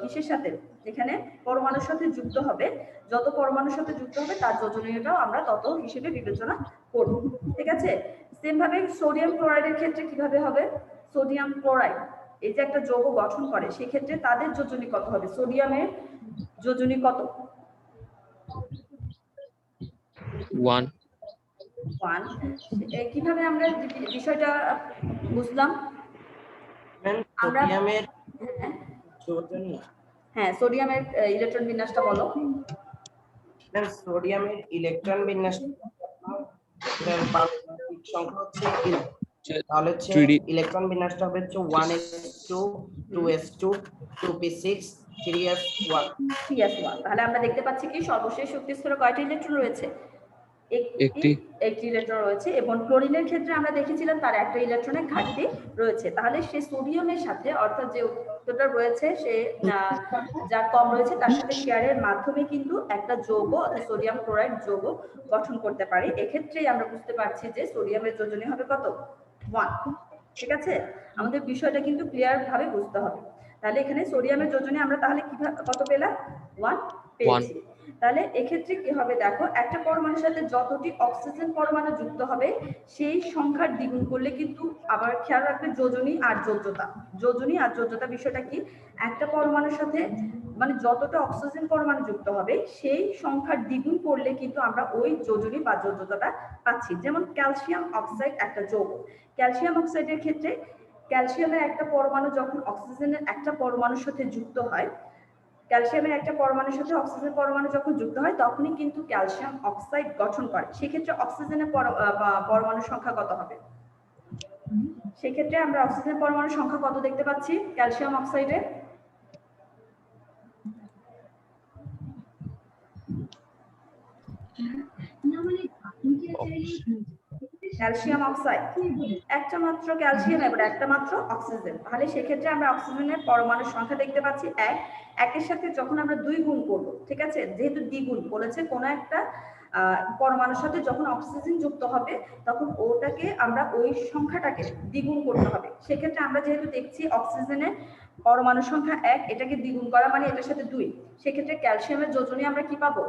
কিসের সাথে, যেখানে পরমাণুর সাথে যুক্ত হবে, যত পরমাণুর সাথে যুক্ত হবে তার যোজনীয়টাও আমরা তত হিসেবে বিবেচনা করব। ঠিক আছে, সেম ভাবে সোডিয়াম ক্লোরাইডের ক্ষেত্রে কিভাবে হবে? সোডিয়াম ক্লোরাইড এই যে একটা যৌগ গঠন করে, সেক্ষেত্রে তাদের যোজনী কত হবে? সোডিয়ামের যোজনী কত? 1। কিভাবে আমরা বিষয়টা বুঝলাম? আমরা সোডিয়ামের যোজনী, হ্যাঁ সোডিয়ামের ইলেকট্রন বিন্যাসটা বলো। ম্যাম সোডিয়ামের ইলেকট্রন বিন্যাস পারমাণবিক সংখ্যা হচ্ছে তাহলে হচ্ছে ইলেকট্রন বিন্যাসটা হবে 1s2 2s2 2p6 3s1 3s1। তাহলে আমরা দেখতে পাচ্ছি কি সর্বশেষ শক্তি স্তরে কয়টা ইলেকট্রন রয়েছে? একটি ইলেকট্রন রয়েছে। এবং ক্লোরিনের ক্ষেত্রে আমরা দেখেছিলাম তার একটা ইলেকট্রনের ঘাটতি রয়েছে। তাহলে সে সোডিয়ামের সাথে, অর্থাৎ যে উত্তরটা রয়েছে সে যার কম রয়েছে তার সাথে শেয়ারের মাধ্যমে কিন্তু একটা যৌগ, অর্থাৎ সোডিয়াম ক্লোরাইড যৌগ গঠন করতে পারে। এক্ষেত্রেই আমরা বুঝতে পারছি যে সোডিয়ামের যোজনী হবে কত? 1। ঠিক আছে, আমাদের বিষয়টা কিন্তু ক্লিয়ার ভাবে বুঝতে হবে। তাহলে এখানে সোডিয়ামের যোজনী আমরা তাহলে কিভাবে কত পেলাম? 1 পেয়েছি। তাহলে এক্ষেত্রে কি হবে দেখো, একটা পরমাণুর সাথে যতটি অক্সিজেন পরমাণু যুক্ত হবে সেই সংখ্যার দ্বিগুণ করলে কিন্তু, আবার খেয়াল রাখবে যোজনী আর যোজ্যতা। যোজনী আর যোজ্যতা বিষয়টা কি, একটা পরমাণুর সাথে মানে যতটা অক্সিজেন পরমাণু যুক্ত হবে সেই সংখ্যার দ্বিগুণ করলে কিন্তু আমরা ওই যোজনী বা যোজ্যতাটা পাচ্ছি। যেমন ক্যালসিয়াম অক্সাইড একটা যৌগ, ক্যালসিয়াম অক্সাইডের ক্ষেত্রে ক্যালসিয়ামের একটা পরমাণু যখন অক্সিজেনের একটা পরমাণুর সাথে যুক্ত হয়, ক্যালসিয়ামের একটা পরমাণুর সাথে অক্সিজেন পরমাণু যখন যুক্ত হয় তখনই কিন্তু ক্যালসিয়াম অক্সাইড গঠন করে। সেক্ষেত্রে অক্সিজেনের পরমাণুর সংখ্যা কত হবে? সেক্ষেত্রে আমরা অক্সিজেন পরমাণুর সংখ্যা কত দেখতে পাচ্ছি ক্যালসিয়াম অক্সাইডে? ক্যালসিয়াম অক্সাইড একটা মাত্র ক্যালসিয়াম এবং একটা মাত্র অক্সিজেন। তাহলে সেক্ষেত্রে আমরা অক্সিজেনের পরমাণুর সংখ্যা দেখতে পাচ্ছি 1। একের সাথে যখন আমরা 2 গুণ করব, ঠিক আছে, যেহেতু দ্বিগুণ বলেছে, কোনো একটা পরমাণুর সাথে যখন অক্সিজেন যুক্ত হবে তখন ওটাকে আমরা ওই সংখ্যাটাকে দ্বিগুণ করতে হবে। সেক্ষেত্রে আমরা যেহেতু দেখছি অক্সিজেনের পরমাণুর সংখ্যা 1, এটাকে দ্বিগুণ করা মানে এটার সাথে 2, সেক্ষেত্রে ক্যালসিয়ামের যোজনী আমরা কি পাবো?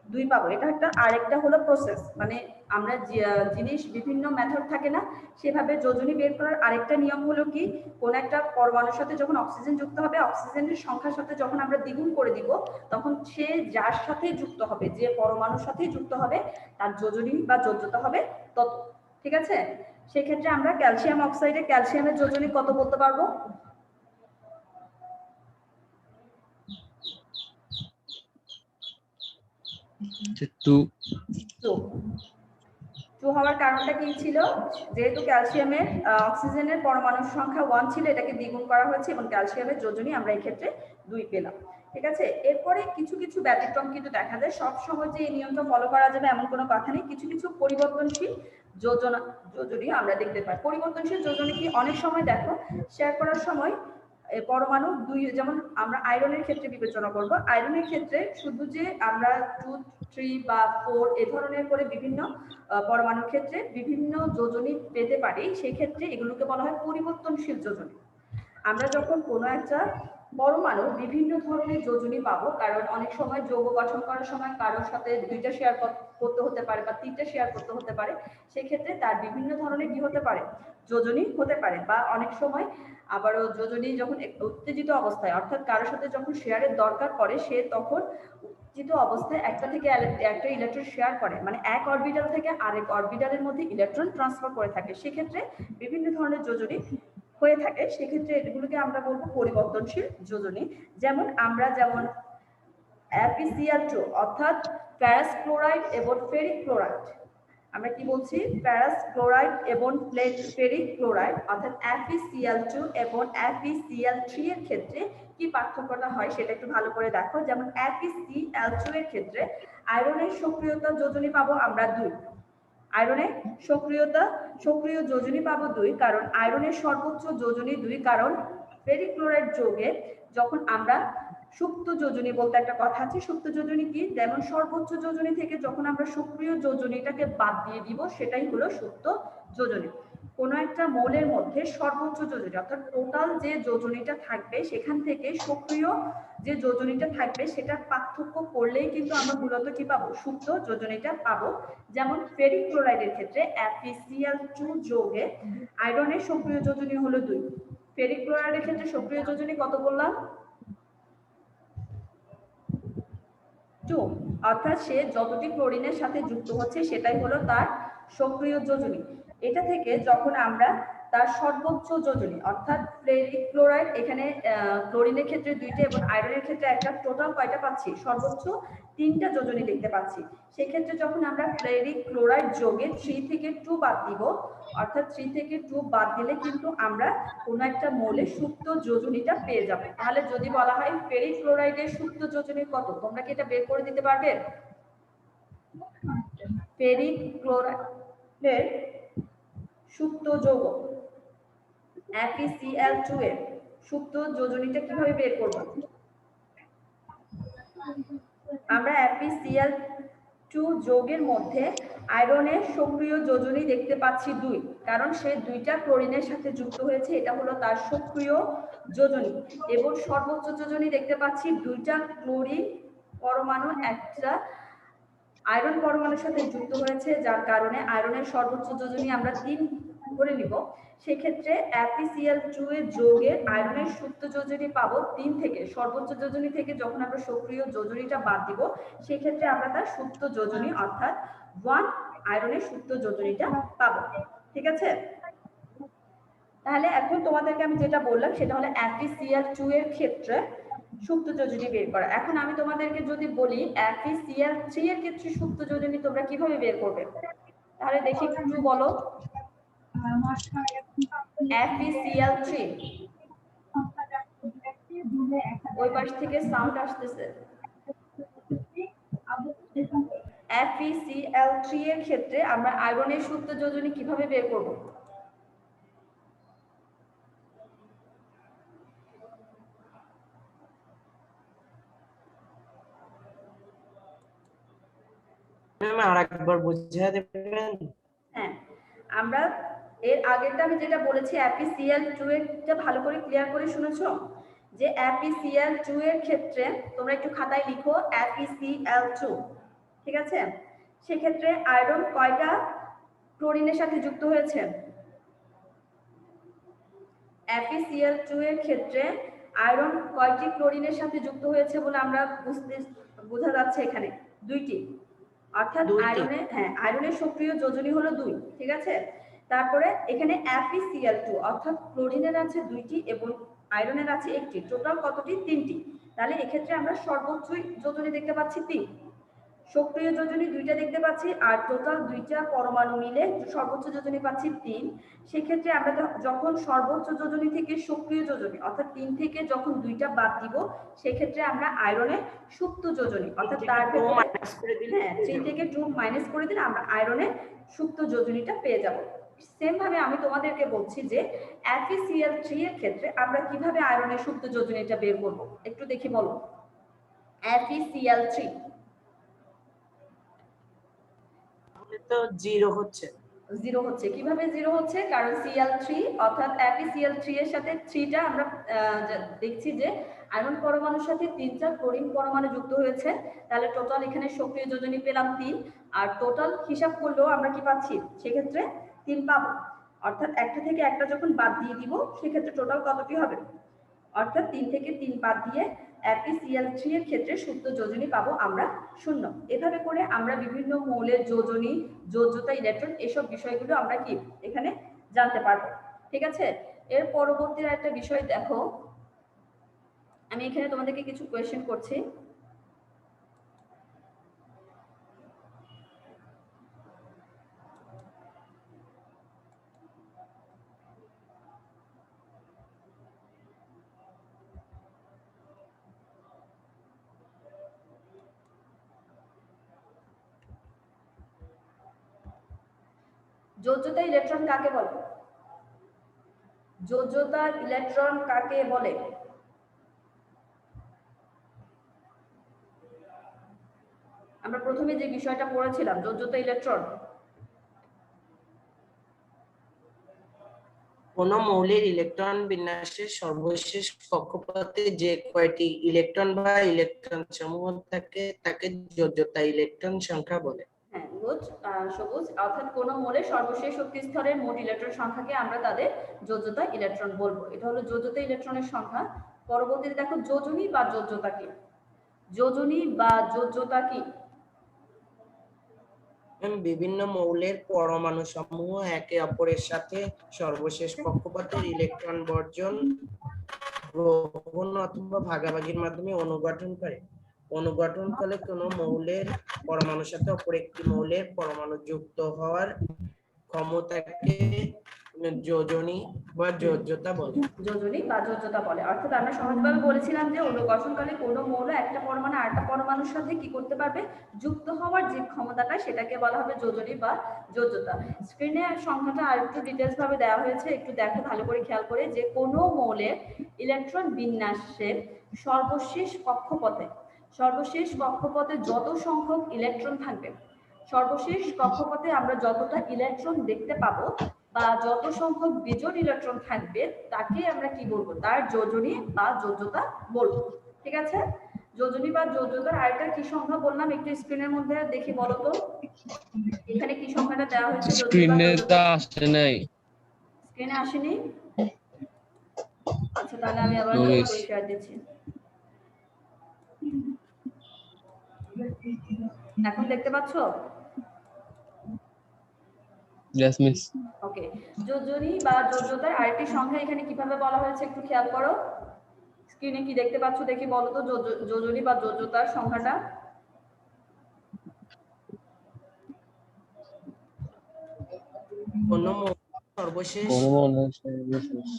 2 পাবো। এটা একটা আরেকটা হলো প্রসেস, মানে আমরা জিনিস বিভিন্ন মেথড থাকে না, সেভাবে যোজনী বের করার আরেকটা নিয়ম হলো কি, কোন একটা পরমাণুর সাথে যখন অক্সিজেন যুক্ত হবে, অক্সিজেনের সংখ্যার সাথে যখন আমরা দ্বিগুণ করে দিব তখন সে যার সাথে যুক্ত হবে, যে পরমাণুর সাথে যুক্ত হবে তার যোজনী বা যোজ্যতা হবে তত। ঠিক আছে, সেক্ষেত্রে আমরা ক্যালসিয়াম অক্সাইডে ক্যালসিয়ামের যোজনী কত বলতে পারবো? টু হওয়ার কারণটা কি ছিল? যেহেতু ক্যালসিয়ামের অক্সিজেনের পরমাণুর সংখ্যা 1 ছিল, এটাকে দ্বিগুণ করা হয়েছে এবং ক্যালসিয়ামের যোজনী আমরা এই ক্ষেত্রে 2 পেলাম। ঠিক আছে, এরপরে কিছু কিছু ব্যতিক্রম কিন্তু দেখা যায়। সব সময় যে এই নিয়মটা ফলো করা যাবে এমন কোনো কথা নেই। কিছু কিছু পরিবর্তনশীল যোজনী আমরা দেখতে পাই। পরিবর্তনশীল যোজনী কি, অনেক সময় দেখো শেয়ার করার সময় পরমাণু 2, যেমন আমরা আয়রনের ক্ষেত্রে বিবেচনা করব। আয়রনের ক্ষেত্রে শুধু যে আমরা 2, 3 বা 4 এ ধরনের করে বিভিন্ন পরমাণুর ক্ষেত্রে বিভিন্ন যোজনী পেতে পারি, সেই ক্ষেত্রে এগুলোকে বলা হয় পরিবর্তনশীল যোজনী। আমরা যখন কোনো একটা পরমাণু বিভিন্ন ধরনের যোজনী পাবো, কারণ অনেক সময় যৌগ গঠন করার সময় কারোর সাথে 2টা শেয়ার করতে হতে পারে বা 3টা শেয়ার করতে হতে পারে, সেক্ষেত্রে তার বিভিন্ন ধরনের কি হতে পারে, যোজনী হতে পারে। বা অনেক সময় আবারও যোজনী যখন উত্তেজিত অবস্থায়, অর্থাৎ কারোর সাথে যখন শেয়ারের দরকার পড়ে, সে তখন উত্তেজিত অবস্থায় একটা থেকে একটা ইলেকট্রন শেয়ার করে, মানে এক অরবিটাল থেকে আরেক অরবিটালের মধ্যে ইলেকট্রন ট্রান্সফার করে থাকে। সেক্ষেত্রে বিভিন্ন ধরনের যোজনী হয়ে থাকে সেক্ষেত্রে এগুলোকে আমরা বলবো পরিবর্তনশীল যোজনী। যেমন FeCl2 অর্থাৎ ফেরাস ক্লোরাইড এবং ফেরিক ক্লোরাইড। আমরা কি বলছি? ফেরাস ক্লোরাইড এবং ফেরিক ক্লোরাইড অর্থাৎ FeCl2 এবং FeCl3 এর ক্ষেত্রে কি পার্থক্যটা হয় সেটা একটু ভালো করে দেখো। যেমন FeCl2 এর ক্ষেত্রে আয়রনের সক্রিয়তা যোজনী পাবো আমরা 2। আয়রনের সক্রিয় যোজনী পাবো 2, কারণ আয়রনের সর্বোচ্চ যোজনী 2, কারণ ফেরিক ক্লোরাইড যৌগে যখন আমরা সুপ্ত যোজনী বলতে একটা কথা আছে, সুপ্ত যোজনী কি? যেমন সর্বোচ্চ যোজনী থেকে যখন আমরা সক্রিয় যোজনীটাকে বাদ দিয়ে দিব সেটাই হলো সুপ্ত যোজনী। কোনো একটা মৌলের মধ্যে সর্বোচ্চ যোজনী অর্থাৎ টোটাল যে যোজনীটা থাকবে সেখান থেকে সক্রিয় যে যোজনীটা থাকবে সেটার পার্থক্য করলেই কিন্তু আমরা মূলত কি পাবো? সুপ্ত যোজনীটা পাবো। যেমন ফেরিক ক্লোরাইডের ক্ষেত্রে FeCl2 যৌগে আয়রনের সক্রিয় যোজনী হলো 2। ফেরিক ক্লোরাইডের ক্ষেত্রে সক্রিয় যোজনী কত বললাম? 2, অর্থাৎ সে যতটি ক্লোরিনের সাথে যুক্ত হচ্ছে সেটাই হলো তার সক্রিয় যোজনী। এটা থেকে যখন আমরা তার সর্বোচ্চ যোজনী অর্থাৎ ফেরিক ক্লোরাইড, এখানে ক্লোরিনের ক্ষেত্রে 2টা এবং আয়রনের ক্ষেত্রে একটা, টোটাল কয়টা পাচ্ছি? সর্বোচ্চ 3টা যোজনী দেখতে পাচ্ছি। সেক্ষেত্রে যখন আমরা ফেরিক ক্লোরাইড যোগে 3 থেকে 2 বাদ দিব, অর্থাৎ 3 থেকে 2 বাদ দিলে কিন্তু আমরা কোনো একটা মৌলের সুপ্ত যোজনীটা পেয়ে যাব। তাহলে যদি বলা হয় ফেরিক ক্লোরাইডের সুপ্ত যোজনী কত, তোমরা কি এটা বের করে দিতে পারবে? ফেরিক ক্লোরাইডের সুপ্ত যৌগ FeCl2 এর সুপ্ত যোজনীটা কিভাবে বের করব? আমরা FeCl2 যৌগের মধ্যে আয়রনের সক্রিয় যোজনী দেখতে পাচ্ছি 2, কারণ সে 2টা ক্লোরিনের সাথে যুক্ত হয়েছে, এটা হলো তার সক্রিয় যোজনী। এবং সর্বোচ্চ যোজনী দেখতে পাচ্ছি 2টা ক্লোরিন পরমাণু একটা আয়রন পরমাণুর সাথে যুক্ত হয়েছে, যার কারণে আয়রনের সর্বোচ্চ যোজনী আমরা 3 করে নিব। সেক্ষেত্রে FeCl2 এর যৌগের আয়রনের সুপ্ত যোজনী পাবো 3 থেকে, সর্বোচ্চ যোজনী থেকে যখন আমরা সক্রিয় যোজনীটা বাদ দিব সেক্ষেত্রে আমরা তার সুপ্ত যোজনী অর্থাৎ 1 আয়রনের সুপ্ত যোজনীটা পাবো। ঠিক আছে? তাহলে এখন তোমাদেরকে আমি যেটা বললাম সেটা হলো FeCl2 এর ক্ষেত্রে সুপ্ত যোজনী বের করা। এখন আমি তোমাদেরকে যদি বলি FeCl3 এর ক্ষেত্রে সুপ্ত যোজনী তোমরা কিভাবে বের করবে? তাহলে দেখি একটু বলো। FeCl3, ওই পাশ থেকে সাউন্ড আসতেছে। FeCl3 এর ক্ষেত্রে আমরা আয়রনের সুপ্ত যোজনী কিভাবে বের করব? আরেকবার বুঝিয়ে দেবেন? হ্যাঁ, আমরা এর আগেরটা আমি যেটা বলেছি FeCl2 এরটা ভালো করে ক্লিয়ার করে শুনেছো যে FeCl2 এর ক্ষেত্রে তোমরা একটু খাতায় লিখো FeCl2। ঠিক আছে? সেক্ষেত্রে আয়রন কয়টা ক্লোরিনের সাথে যুক্ত হয়েছে? FeCl2 এর ক্ষেত্রে আয়রন কয়টি ক্লোরিনের সাথে যুক্ত হয়েছে বলে আমরা বোঝা যাচ্ছে এখানে? 2টি, অর্থাৎ আয়রনের সক্রিয় যোজনী হলো 2। ঠিক আছে? তারপরে এখানে FeCl2 অর্থাৎ ক্লোরিনের আছে 2টি এবং আয়রনের আছে 1টি, টোটাল কতটি? 3টি। তাহলে এক্ষেত্রে আমরা সর্বোচ্চ যোজনী দেখতে পাচ্ছি 3, সক্রিয় যোজনী 2টা দেখতে পাচ্ছি, আর টোটাল 2টা পরমাণু মিলে সর্বোচ্চ যোজনী পাচ্ছি 3। সেক্ষেত্রে আমরা যখন সর্বোচ্চ যোজনী থেকে সক্রিয় যোজনী অর্থাৎ 3 থেকে যখন 2টা বাদ দিব সেক্ষেত্রে আমরা আয়রনের সুপ্ত যোজনী অর্থাৎ তার ভেতরে 3 থেকে 2 মাইনাস করে দিলে আমরা আয়রনের সুপ্ত যোজনীটা পেয়ে যাব। সেম ভাবে আমি তোমাদেরকে বলছি যে FeCl3 এর ক্ষেত্রে আমরা কিভাবে আয়রনের সুপ্ত যোজনীটা বের করব, একটু দেখি বলো। FeCl3 তো 0 হচ্ছে। 0 হচ্ছে কিভাবে? 0 হচ্ছে কারণ Cl3 অর্থাৎ FeCl3 এর সাথে 3টা আমরা দেখছি যে আয়রন পরমাণুর সাথে 3টা ক্লোরিন পরমাণু যুক্ত হয়েছে। তাহলে টোটাল এখানে সক্রিয় যোজনী পেলাম 3, আর টোটাল হিসাব করলেও আমরা কি পাচ্ছি? সেক্ষেত্রে 3 পাবো। অর্থাৎ একটা থেকে একটা যখন বাদ দিয়ে দিব সেক্ষেত্রে টোটাল কতটি হবে? অর্থাৎ 3 থেকে 3 বাদ দিয়ে FeCl3 এর ক্ষেত্রে সুপ্ত যোজনী পাবো আমরা 0। এভাবে করে আমরা বিভিন্ন মৌলের যোজনী, যোজ্যতা, ইলেকট্রন এসব বিষয়গুলো আমরা কি এখানে জানতে পারবো। ঠিক আছে? এর পরবর্তী একটা বিষয় দেখো, আমি এখানে তোমাদেরকে কিছু কোয়েশ্চেন করছি। যোজ্যতা ইলেকট্রন কাকে বলে? যোজ্যতা ইলেকট্রন কাকে বলে? আমরা প্রথমে যে বিষয়টা পড়েছিলাম যোজ্যতা ইলেকট্রন, কোন মৌলের ইলেকট্রন বিন্যাসের সর্বশেষ কক্ষপথে যে কয়টি ইলেকট্রন বা ইলেকট্রন সমূহ থাকে তাকে যোজ্যতা ইলেকট্রন সংখ্যা বলে। হ্যাঁ গুড সবুজ, অর্থাৎ কোন মৌলের সর্বশেষ শক্তি স্তরের মোট ইলেকট্রন সংখ্যাকে আমরা তাদের যোজ্যতা ইলেকট্রন বলবো। এটা হলো যোজ্যতা ইলেকট্রনের সংখ্যা। পরবর্তীতে দেখো যোজনী বা যোজ্যতা কি? যোজনী বা যোজ্যতা কি? বিভিন্ন মৌলের পরমাণু সমূহ একে অপরের সাথে সর্বশেষ কক্ষপথের ইলেকট্রন বর্জন, গ্রহণ অথবা ভাগাভাগির মাধ্যমে অনুগঠন করে। অনুগঠন করলে কোন মৌলের পরমাণুর সাথে অপর একটি মৌলের পরমাণু যুক্ত হওয়ার ক্ষমতাকে যোজনী বা যোজ্যতা বলে। যোজনী বা যোজ্যতা বলে। অর্থাৎ আমরা সহজভাবে বলেছিলাম যে অনুগঠনকালে কোনো মৌল একটা পরমাণু আরেকটা পরমাণুর সাথে কি করতে পারবে, যুক্ত হওয়ার যে ক্ষমতাটা সেটাকে বলা হবে যোজনী বা যোজ্যতা। স্ক্রিনে সংখ্যাটা আর একটু ডিটেলস ভাবে দেওয়া হয়েছে, একটু দেখো ভালো করে খেয়াল করে যে কোনো মৌলের ইলেকট্রন বিন্যাসের সর্বশেষ কক্ষপথে যত সংখ্যক ইলেকট্রন থাকবে, সর্বশেষ কক্ষপথে আমরা যতটা ইলেকট্রন দেখতে পাবো বা যত সংখ্যক বিজোড় ইলেকট্রন থাকবে তাকে আমরা কি বলবো, তার যোজনী বা যোজ্যতা বলবো। ঠিক আছে, যোজনী বা যোজ্যতার আরেকটা কি সংখ্যা বললাম একটু স্ক্রিনের মধ্যে দেখি বলো তো, এখানে কি সংখ্যাটা দেওয়া হয়েছে যোজনী বা স্ক্রিনে যোজ্যতা? তা আসে নাই। স্ক্রিনে আসেনি? আচ্ছা তাহলে আমি আবার No নতুন miss. করে শেয়ার দিচ্ছি। এখন দেখতে পাচ্ছো? Yes, miss. ওকে, যোজনী বা যোজ্যতার আরেকটি সংখ্যা এখানে কিভাবে বলা হয়েছে একটু খেয়াল করো। স্ক্রিনে কি দেখতে পাচ্ছ দেখি বলো তো যোজনী বা যোজ্যতার সংখ্যাটা। কোন সর্বশেষ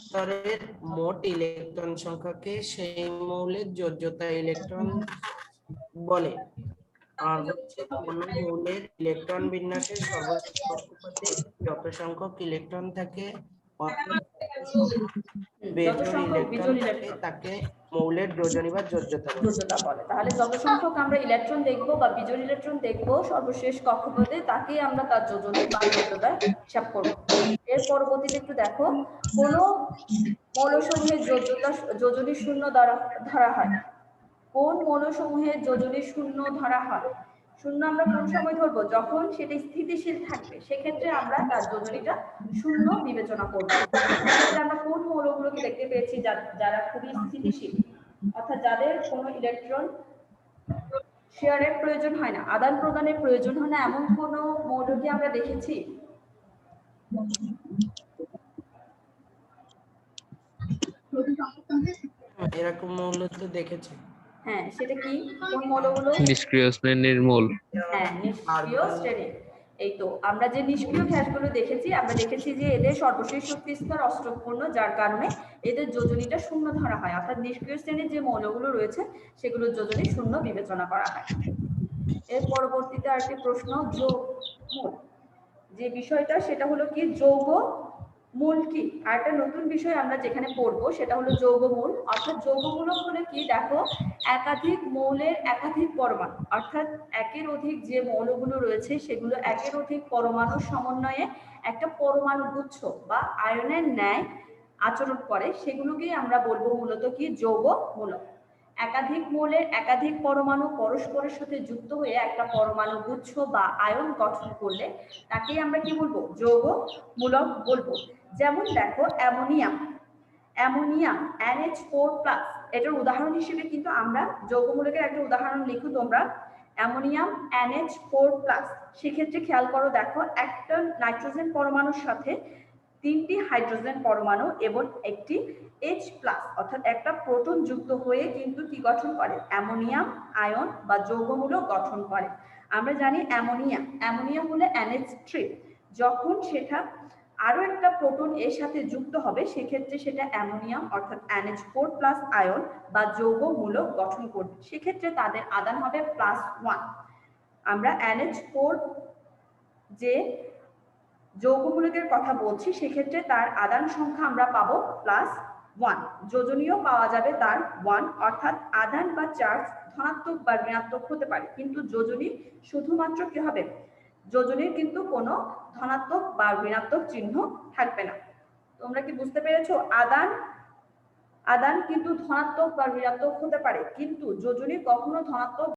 স্তরের মোট ইলেকট্রন সংখ্যাকে সেই মৌলের যোজ্যতা ইলেকট্রন বলে। আর হচ্ছে কোন মৌলের ইলেকট্রন বিন্যাসের সর্বশেষ কক্ষপথে যত সংখ্যক ইলেকট্রন থাকে অর্থাৎ যত বেজোড় সংখ্যক ইলেকট্রন বিজোড় থাকে ইলেকট্রন তাকে মৌলের যোজনী বা যোজ্যতা বলে। যোজ্যতা বলে। তাহলে যত সংখ্যক আমরা ইলেকট্রন দেখবো বা বিজোড় ইলেকট্রন দেখবো সর্বশেষ কক্ষপথে তাকে আমরা তার যোজনী বা যোজ্যতা হিসাব করবো। এর পরবর্তীতে একটু দেখো, কোন মৌলসমূহের যোজনী শূন্য ধরা হয়? কোন মৌলসমূহের যোজনী শূন্য ধরা হয়? শূন্য আমরা কোন সময় ধরবো, যখন সেটা স্থিতিশীল থাকবে সেক্ষেত্রে আমরা তার যোজনীটা শূন্য বিবেচনা করবো। সেক্ষেত্রে আমরা কোন মৌলগুলোকে দেখতে পেয়েছি যারা খুবই স্থিতিশীল, অর্থাৎ যাদের কোনো ইলেকট্রন শেয়ারের প্রয়োজন হয় না, আদান প্রদানের প্রয়োজন হয় না, এমন কোন মৌলকে আমরা দেখেছি? এরকম মৌল তো দেখেছি। হ্যাঁ সেটা কি, কোন মৌলগুলো? নিষ্ক্রিয় শ্রেণীর মূল। হ্যাঁ নিষ্ক্রিয় শ্রেণী। এই তো আমরা যে নিষ্ক্রিয় গ্যাসগুলো দেখেছি, আমরা দেখেছি যে এদের সর্বশেষ শক্তি স্তর অষ্টকপূর্ণ, যার কারণে এদের যোজনীটা শূন্য ধরা হয়। অর্থাৎ নিষ্ক্রিয় শ্রেণীর যে মৌলগুলো রয়েছে সেগুলোর যোজনী শূন্য বিবেচনা করা হয়। এর পরবর্তীতে আরেকটি প্রশ্ন, যৌগমূল যে বিষয়টা সেটা হলো কি, যৌগমূল কি? আরেকটা নতুন বিষয় আমরা যেখানে পড়বো সেটা হলো যৌগমূল। অর্থাৎ যৌগমূল হলো কি, দেখো একাধিক মৌলের একাধিক পরমাণু, অর্থাৎ একের অধিক যে মৌলগুলো রয়েছে সেগুলো একের অধিক পরমাণুর সমন্বয়ে একটা পরমাণু গুচ্ছ বা আয়নের ন্যায় আচরণ করে, সেগুলোকেই আমরা বলবো মূলত কি, যৌগমূলক। একাধিক মৌলের একাধিক পরমাণু পরস্পরের সাথে যুক্ত হয়ে একটা পরমাণু গুচ্ছ বা আয়ন গঠন করলে তাকেই আমরা কি বলবো, যৌগমূলক বলবো। যেমন দেখো অ্যামোনিয়াম NH4+, এটার উদাহরণ হিসেবে কিন্তু আমরা যৌগমূলকের একটা উদাহরণ লিখো তোমরা, অ্যামোনিয়াম NH4+। সেক্ষেত্রে খেয়াল করো, দেখো একটা নাইট্রোজেন পরমাণুর সাথে 3টি হাইড্রোজেন পরমাণু এবং একটি H+ অর্থাৎ একটা প্রোটন যুক্ত হয়ে কিন্তু কি গঠন করে, অ্যামোনিয়াম আয়ন বা যৌগমূলক গঠন করে। আমরা জানি অ্যামোনিয়া হলো NH3, যখন সেটা আরো একটা প্রোটন এর সাথে যুক্ত হবে সেক্ষেত্রে সেটা অ্যামোনিয়াম অর্থাৎ NH4+ আয়ন বা যৌগমূলক গঠন করবে, সেক্ষেত্রে তাদের আদান হবে +1। আমরা NH4 যে যৌগমূলকের কথা বলছি সেক্ষেত্রে তার আদান সংখ্যা আমরা পাবো +1, যোজনীয় পাওয়া যাবে তার 1, অর্থাৎ আদান বা চার্জ ধনাত্মক বা ঋণাত্মক হতে পারে, কিন্তু যোজনী শুধুমাত্র কি হবে, যোজনীর কিন্তু কোনো ধনাত্মক বা ঋণাত্মক চিহ্ন থাকবে না। তোমরা কি বুঝতে পেরেছো? আদান কিন্তু ধনাত্মক বা ঋণাত্মক হতে পারে, কিন্তু যোজনী কখনো ধনাত্মক